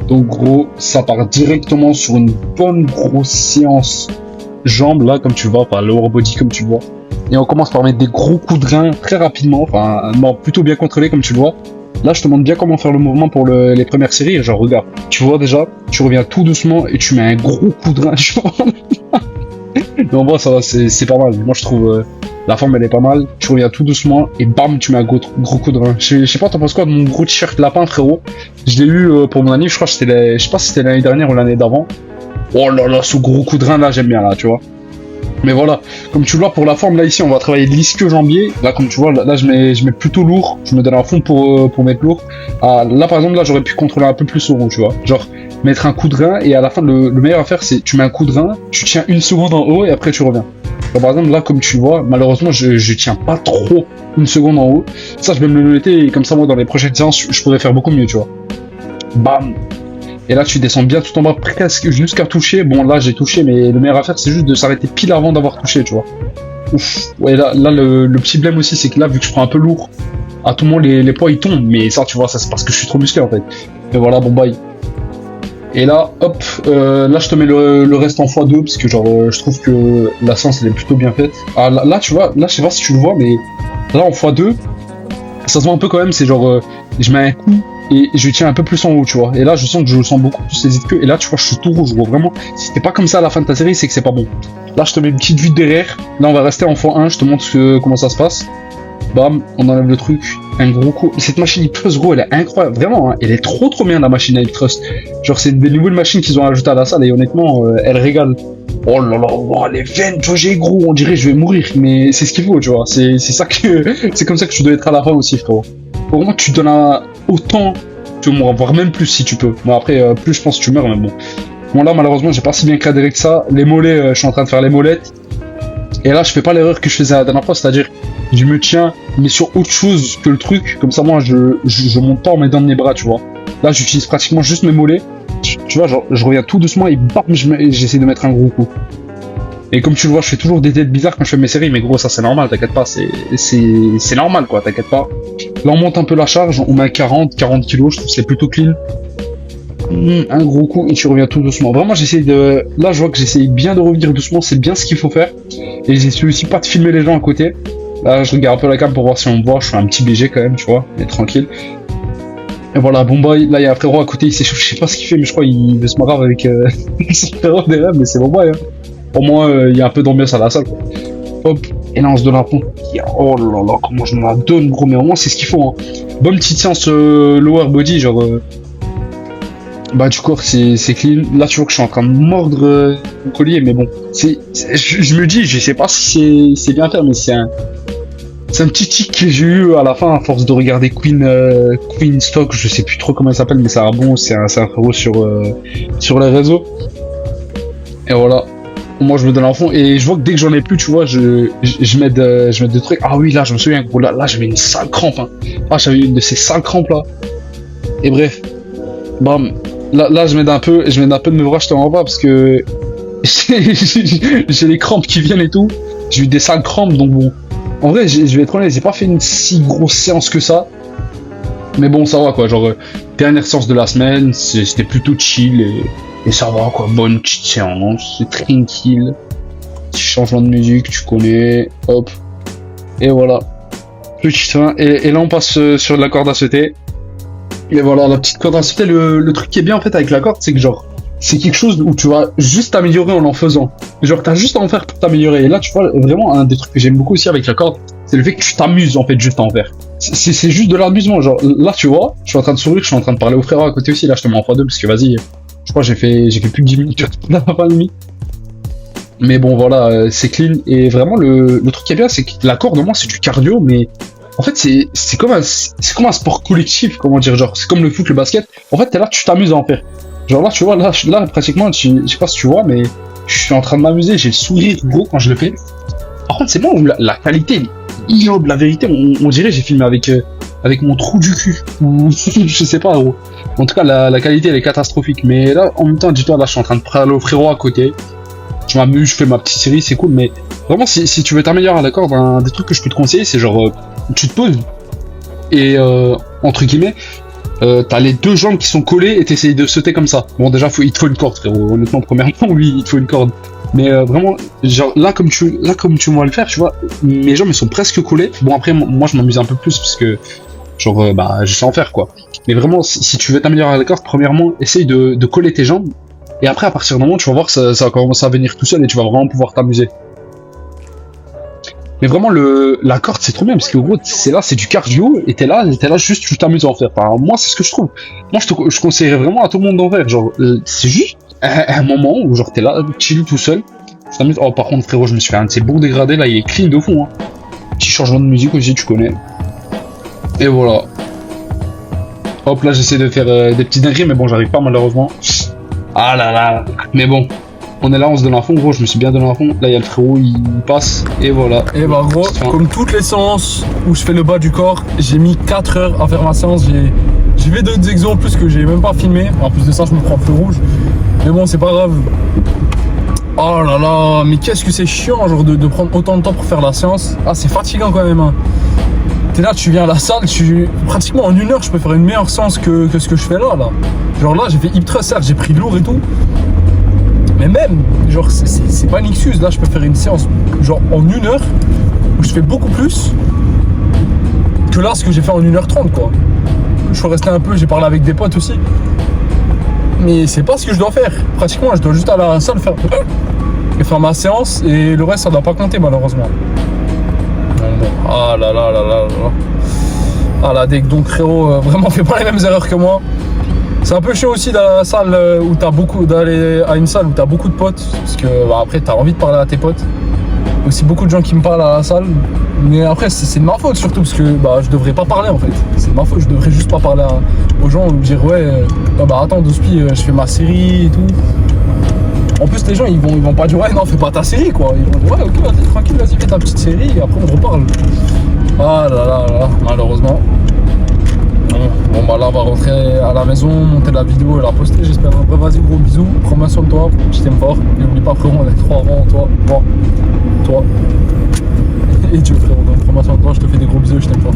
Donc gros, ça part directement sur une bonne grosse séance jambes, là, comme tu vois, par lower body, comme tu vois. Et on commence par mettre des gros coups de rein très rapidement, enfin, non, plutôt bien contrôlé, comme tu le vois. Là, je te montre bien comment faire le mouvement pour les premières séries. Genre, regarde, tu vois déjà, tu reviens tout doucement et tu mets un gros coup de rein. Mais en vrai, ça va, c'est pas mal. Moi, je trouve la forme, elle est pas mal. Tu reviens tout doucement et bam, tu mets un gros coup de rein. Je sais pas, t'en penses quoi de mon gros t-shirt lapin, frérot? Je l'ai eu pour mon année, je crois que c'était, je sais pas si c'était l'année dernière ou l'année d'avant. Oh là là, ce gros coup de rein là, j'aime bien là, tu vois. Mais voilà, comme tu le vois pour la forme là ici, on va travailler l'ischio-jambier. Là, comme tu vois, là je mets plutôt lourd. Je me donne à fond pour mettre lourd. Ah, là par exemple, là j'aurais pu contrôler un peu plus au rond, tu vois. Genre mettre un coup de rein et à la fin le meilleur à faire c'est tu mets un coup de rein, tu tiens une seconde en haut et après tu reviens. Alors, par exemple là comme tu vois, malheureusement je tiens pas trop une seconde en haut. Ça je vais me le noter et comme ça moi dans les prochaines séances je pourrais faire beaucoup mieux, tu vois. Bam. Et là, tu descends bien tout en bas, presque jusqu'à toucher. Bon, là, j'ai touché, mais le meilleur à faire, c'est juste de s'arrêter pile avant d'avoir touché, tu vois. Ouf. Ouais, là le petit blème aussi, c'est que là, vu que je prends un peu lourd, à tout moment, les poids, ils tombent. Mais ça, tu vois, ça, c'est parce que je suis trop musclé, en fait. Et voilà, bon, bye. Et là, hop, là, je te mets le reste en x2, parce que, genre, je trouve que la séance, elle est plutôt bien faite. Ah, là, tu vois, là, je sais pas si tu le vois, mais là, en x2, ça se voit un peu quand même, c'est genre, je mets un coup, et je tiens un peu plus en haut, tu vois. Et là, je sens que je sens beaucoup plus les queues. Et là, tu vois, je suis tout rouge, je vois vraiment. Si c'était pas comme ça à la fin de ta série, c'est que c'est pas bon. Là, je te mets une petite vue derrière. Là, on va rester en x1. Je te montre comment ça se passe. Bam, on enlève le truc. Un gros coup. Cette machine Hip Thrust, gros, elle est incroyable. Vraiment, hein, elle est trop bien, la machine Hip Thrust. Genre, c'est des nouvelles machines qu'ils ont ajoutées à la salle. Et honnêtement, elle régale. Oh là là, oh, les veines, tu vois, j'ai gros. On dirait que je vais mourir. Mais c'est ce qu'il faut, tu vois. C'est ça que. C'est comme ça que tu dois être à la fin aussi, frérot. Au moins, tu donnes autant. Tu veux mourir, voire même plus si tu peux. Bon après, plus je pense que tu meurs, mais bon. Bon là malheureusement j'ai pas si bien cadré que ça. Les mollets, je suis en train de faire les molettes. Et là je fais pas l'erreur que je faisais la dernière fois, c'est-à-dire je me tiens mais sur autre chose que le truc. Comme ça moi je monte pas en mettant mes bras, tu vois. Là j'utilise pratiquement juste mes mollets. Tu vois, genre je reviens tout doucement et bam, j'essaie de mettre un gros coup. Et comme tu le vois, je fais toujours des têtes bizarres quand je fais mes séries, mais gros, ça c'est normal, t'inquiète pas, c'est normal quoi, t'inquiète pas. Là on monte un peu la charge, on met 40 kilos, je trouve que c'est plutôt clean. Un gros coup et tu reviens tout doucement. Vraiment là je vois que j'essaye bien de revenir doucement, c'est bien ce qu'il faut faire. Et j'essaie aussi pas de filmer les gens à côté. Là je regarde un peu la cam pour voir si on me voit, je fais un petit BG quand même, tu vois, mais tranquille. Et voilà, bon boy, là il y a un frérot à côté, il s'échauffe, je sais pas ce qu'il fait, mais je crois qu'il veut se marrer avec son frérot derrière, mais c'est bon boy, hein. Au moins, il y a un peu d'ambiance à la salle, quoi. Hop, et là on se donne un pont. Oh là là, comment je me la donne, gros, mais au moins c'est ce qu'il faut, hein. Bonne petite séance lower body, genre. Bah, du corps, c'est clean. Là, tu vois que je suis en train de mordre mon collier, mais bon. Je me dis, je sais pas si c'est bien fait, mais c'est un petit tic que j'ai eu à la fin, à force de regarder Queen Stock, je sais plus trop comment il s'appelle, mais c'est un bon, c'est un frérot sur les réseaux. Et voilà. Moi je me donne à fond et je vois que dès que j'en ai plus, tu vois, je mets des trucs. Ah oui, là je me souviens, gros, là j'avais une sale crampe, hein. Ah, j'avais une de ces sales crampes là. Et bref, bam, là je m'aide un peu de mes bras, je te renvoie parce que j'ai les crampes qui viennent et tout. J'ai eu des sales crampes, donc bon. En vrai, je vais être honnête, j'ai pas fait une si grosse séance que ça. Mais bon, ça va quoi, genre, dernière séance de la semaine, c'était plutôt chill et ça va quoi, bonne petite séance, c'est tranquille. Petit changement de musique, tu connais, hop. Et voilà. Petite fin. Et là on passe sur la corde à sauter. Et voilà, la petite corde à sauter, le truc qui est bien en fait avec la corde, c'est que genre, c'est quelque chose où tu vas juste t'améliorer en faisant. Genre t'as juste à en faire pour t'améliorer. Et là tu vois, vraiment un des trucs que j'aime beaucoup aussi avec la corde, c'est le fait que tu t'amuses en fait juste à en faire. C'est juste de l'amusement, genre là tu vois, je suis en train de sourire, je suis en train de parler au frère à côté aussi, là je te mets en x2 parce que vas-y, je crois que j'ai fait plus de 10 minutes dans la fin limite. Mais bon voilà, c'est clean et vraiment le truc qui est bien c'est que la corde au moins c'est du cardio mais en fait c'est comme un sport collectif, comment dire, genre c'est comme le foot, le basket. En fait t'es là, tu t'amuses à en faire. Genre là tu vois, là pratiquement, je sais pas si tu vois mais je suis en train de m'amuser, j'ai le sourire gros quand je le fais. Par contre c'est bon, la qualité ignoble, la vérité, on dirait j'ai filmé avec mon trou du cul ou je sais pas gros. En tout cas la qualité elle est catastrophique, mais là en même temps dis-toi, là je suis en train de parler au frérot à côté, je m'amuse, je fais ma petite série, c'est cool, mais vraiment si tu veux t'améliorer à la corde, un des trucs que je peux te conseiller c'est genre tu te poses et entre guillemets t'as les deux jambes qui sont collées et t'essayes de sauter comme ça. Bon, déjà, il te faut une corde, frérot. Honnêtement, premièrement, oui, il te faut une corde. Mais vraiment, genre, là, comme tu vas le faire, tu vois, mes jambes, elles sont presque collées. Bon, après, moi, je m'amuse un peu plus parce que, genre, je sais en faire, quoi. Mais vraiment, si tu veux t'améliorer à la corde, premièrement, essaye de coller tes jambes. Et après, à partir d'un moment, tu vas voir que ça va commencer à venir tout seul et tu vas vraiment pouvoir t'amuser. Mais vraiment, la corde, c'est trop bien, parce que gros, c'est du cardio, et t'es là juste, tu t'amuses à en faire. Enfin, moi, c'est ce que je trouve. Moi, je conseillerais vraiment à tout le monde d'en faire. Genre, c'est juste un moment où, genre, t'es là, chill tout seul, tu t'amuses. Oh, par contre, frérot, je me suis fait un de ces beaux dégradés, là, il est clean de fond, hein. Petit changement de musique aussi, tu connais. Et voilà. Hop, là, j'essaie de faire des petits dingueries, mais bon, j'arrive pas, malheureusement. Ah là là. Mais bon. On est là, on se donne à fond, gros, je me suis bien donné à fond. Là, il y a le frérot, il passe, et voilà. Et bah, gros, comme toutes les séances où je fais le bas du corps, j'ai mis 4 heures à faire ma séance. J'ai vu d'autres exemples plus que j'ai même pas filmé. En plus de ça, je me prends feu rouge. Mais bon, c'est pas grave. Oh là là, mais qu'est-ce que c'est chiant, genre, de prendre autant de temps pour faire la séance. Ah, c'est fatigant quand même, hein. T'es là, tu viens à la salle, pratiquement en 1 heure, je peux faire une meilleure séance que ce que je fais là. Genre là, j'ai fait hip thrust, certes, j'ai pris lourd et tout. Mais même, genre, c'est pas une excuse. Là, je peux faire une séance, genre, en 1 heure, où je fais beaucoup plus que là, ce que j'ai fait en 1h30, quoi. Je suis resté un peu, j'ai parlé avec des potes aussi. Mais c'est pas ce que je dois faire. Pratiquement, je dois juste aller à la salle, faire ma séance, et le reste, ça doit pas compter, malheureusement. Bon. Ah là là là là là. Ah là, donc, frérot, vraiment, fais pas les mêmes erreurs que moi. C'est un peu chiant aussi dans la salle où t'as d'aller à une salle où t'as beaucoup de potes, parce que bah, après t'as envie de parler à tes potes. Aussi beaucoup de gens qui me parlent à la salle, mais après c'est de ma faute surtout parce que bah je devrais pas parler en fait. C'est de ma faute, je devrais juste pas parler aux gens ou dire ouais bah attends Dospi, je fais ma série et tout. En plus les gens ils vont pas dire ouais non fais pas ta série quoi. Ils vont dire ouais ok vas-y tranquille vas-y fais ta petite série et après on reparle. Ah là là là malheureusement. Bon bah là on va rentrer à la maison, monter la vidéo et la poster j'espère. Bah, vas-y gros bisous, prends bien soin de toi, je t'aime fort. Et n'oublie pas frérot on est 3 rangs, toi et Dieu frérot, donc prends bien soin de toi, je te fais des gros bisous et je t'aime fort.